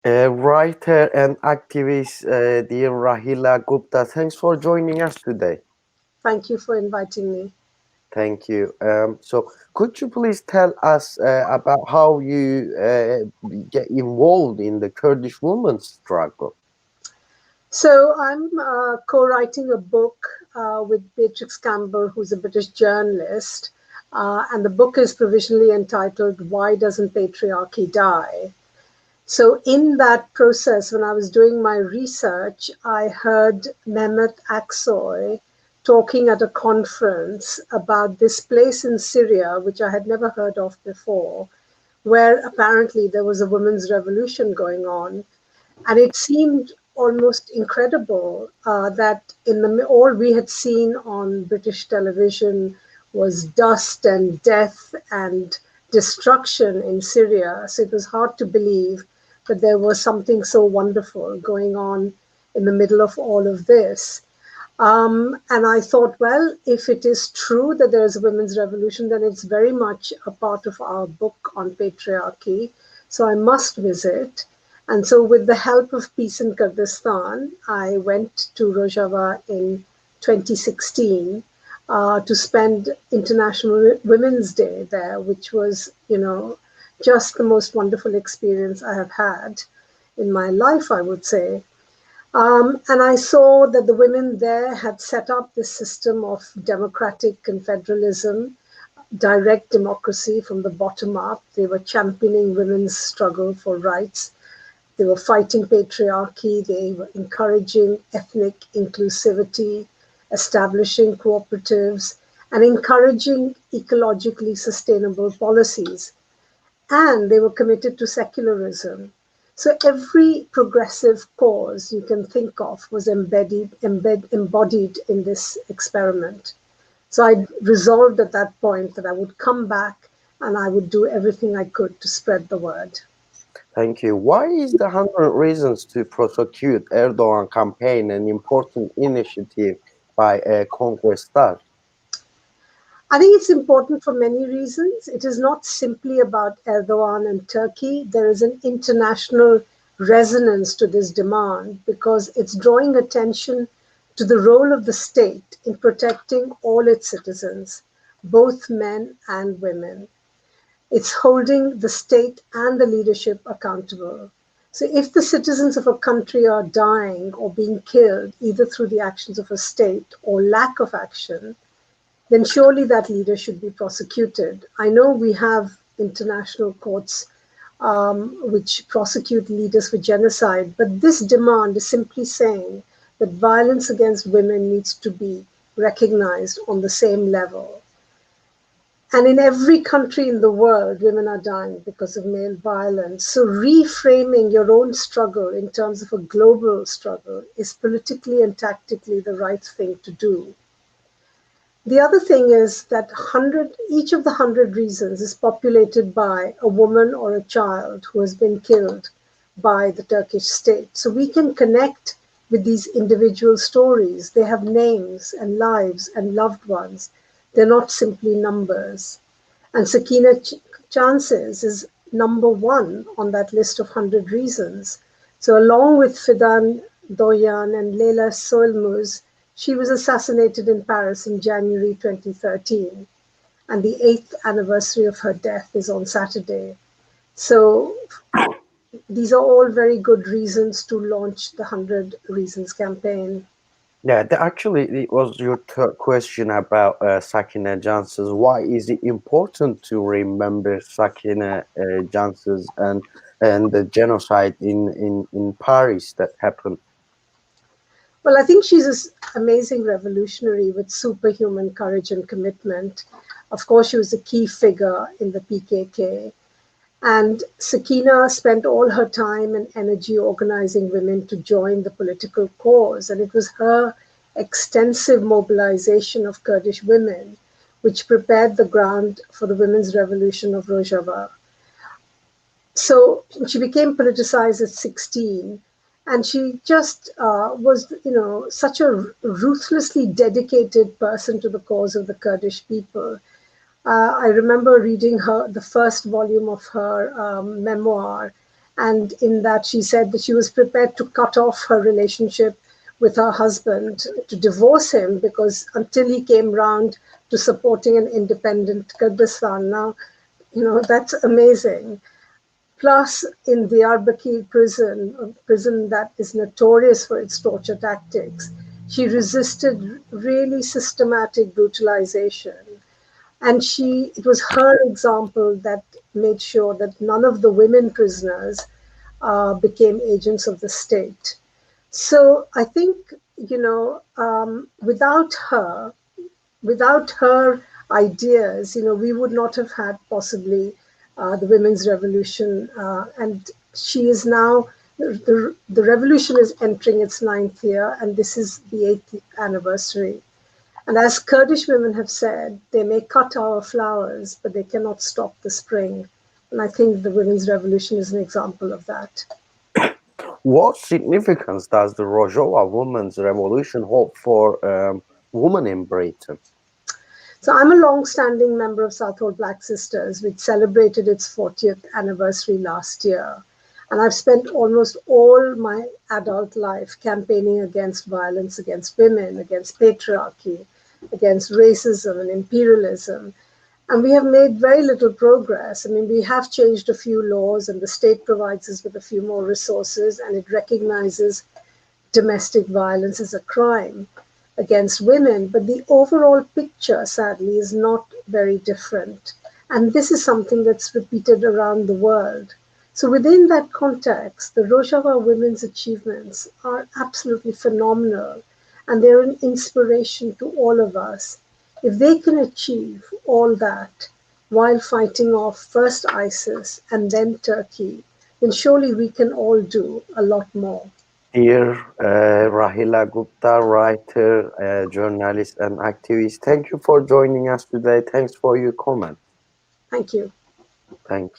Writer and activist, dear Rahila Gupta. Thanks for joining us today. Thank you for inviting me. Thank you. So, could you please tell us about how you get involved in the Kurdish women's struggle? So, I'm co-writing a book with Beatrix Campbell, who's a British journalist, and the book is provisionally entitled "Why Doesn't Patriarchy Die?" So, in that process, when I was doing my research, I heard Mehmet Aksoy talking at a conference about this place in Syria, which I had never heard of before, where apparently there was a women's revolution going on. And it seemed almost incredible that all we had seen on British television was dust and death and destruction in Syria. So it was hard to believe that there was something so wonderful going on in the middle of all of this. And I thought, well, if it is true that there is a women's revolution, then it's very much a part of our book on patriarchy. So I must visit. And so, with the help of Peace in Kurdistan, I went to Rojava in 2016 to spend International Women's Day there, which was, just the most wonderful experience I have had in my life, I would say. And I saw that the women there had set up this system of democratic confederalism, direct democracy from the bottom up. They were championing women's struggle for rights. They were fighting patriarchy. They were encouraging ethnic inclusivity, establishing cooperatives, and encouraging ecologically sustainable policies. And they were committed to secularism. So every progressive cause you can think of was embodied in this experiment. So I resolved at that point that I would come back and I would do everything I could to spread the word. Thank you. Why is the 100 Reasons to Prosecute Erdogan campaign an important initiative by Congress staff? I think it's important for many reasons. It is not simply about Erdogan and Turkey. There is an international resonance to this demand because it's drawing attention to the role of the state in protecting all its citizens, both men and women. It's holding the state and the leadership accountable. So, if the citizens of a country are dying or being killed, either through the actions of a state or lack of action, then surely that leader should be prosecuted. I know we have international courts which prosecute leaders for genocide, but this demand is simply saying that violence against women needs to be recognized on the same level. And in every country in the world, women are dying because of male violence. So reframing your own struggle in terms of a global struggle is politically and tactically the right thing to do. The other thing is that each of the 100 reasons is populated by a woman or a child who has been killed by the Turkish state. So we can connect with these individual stories. They have names and lives and loved ones. They're not simply numbers. And Sakina Chances is number one on that list of 100 reasons. So along with Fidan Doyan and Leila Soilmuz, she was assassinated in Paris in January 2013, and the 8th anniversary of her death is on Saturday. So these are all very good reasons to launch the 100 Reasons campaign. Yeah, actually, it was your third question about Sakina Janssens. Why is it important to remember Sakina Janssens and the genocide in Paris that happened? Well, I think she's an amazing revolutionary with superhuman courage and commitment. Of course, she was a key figure in the PKK. And Sakina spent all her time and energy organizing women to join the political cause. And it was her extensive mobilization of Kurdish women which prepared the ground for the women's revolution of Rojava. So she became politicized at 16, and she just was, such a ruthlessly dedicated person to the cause of the Kurdish people. I remember reading the first volume of her memoir, And in that, she said that she was prepared to cut off her relationship with her husband, to divorce him, because until he came round to supporting an independent Kyrgyzstan. Now, that's amazing. Plus, in Diyarbakir prison, a prison that is notorious for its torture tactics, she resisted really systematic brutalization. And it was her example that made sure that none of the women prisoners became agents of the state. So I think, without her ideas, we would not have had possibly the women's revolution. And she is now, the revolution is entering its 9th year, and this is the 8th anniversary. And as Kurdish women have said, they may cut our flowers, but they cannot stop the spring. And I think the women's revolution is an example of that. What significance does the Rojava Women's Revolution hold for women in Britain? So I'm a long-standing member of Southall Black Sisters, which celebrated its 40th anniversary last year. And I've spent almost all my adult life campaigning against violence against women, against patriarchy, against racism and imperialism. And we have made very little progress. I mean, we have changed a few laws, and the state provides us with a few more resources, and it recognizes domestic violence as a crime against women. But the overall picture, sadly, is not very different. And this is something that's repeated around the world. So within that context, the Rojava women's achievements are absolutely phenomenal, and they're an inspiration to all of us. If they can achieve all that while fighting off first ISIS and then Turkey, then surely we can all do a lot more. Dear Rahila Gupta, writer, journalist, and activist, thank you for joining us today. Thanks for your comment. Thank you. Thank you.